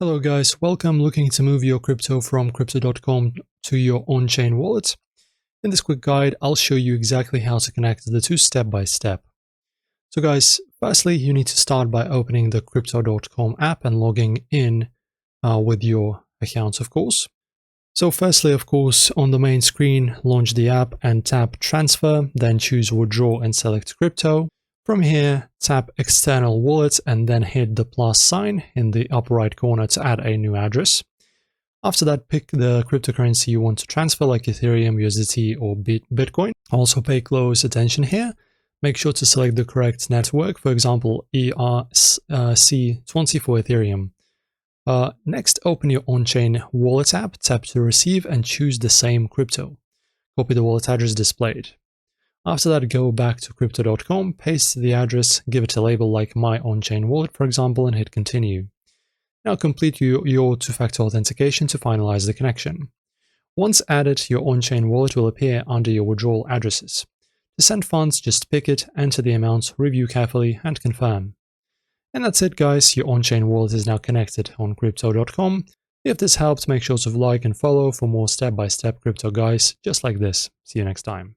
Hello guys, welcome. Looking to move your crypto from crypto.com to your Onchain wallet. In this quick guide, I'll show you exactly how to connect the two step by step. So guys, firstly, you need to start by opening the crypto.com app and logging in with your account, of course. So firstly, of course, on the main screen, launch the app and tap transfer, then choose withdraw and select crypto. From here, tap external wallet and then hit the plus sign in the upper right corner to add a new address. After that, pick the cryptocurrency you want to transfer, like Ethereum, USDT, or Bitcoin. Also pay close attention here. Make sure to select the correct network, for example, ERC20 for Ethereum. Next, open your Onchain Wallet app, tap to receive, and choose the same crypto. Copy the wallet address displayed. After that, go back to crypto.com, paste the address, give it a label like My Onchain Wallet, for example, and hit continue. Now complete your two-factor authentication to finalize the connection. Once added, your Onchain Wallet will appear under your withdrawal addresses. To send funds, just pick it, enter the amount, review carefully, and confirm. And that's it, guys. Your Onchain Wallet is now connected on crypto.com. If this helped, make sure to like and follow for more step-by-step crypto guides just like this. See you next time.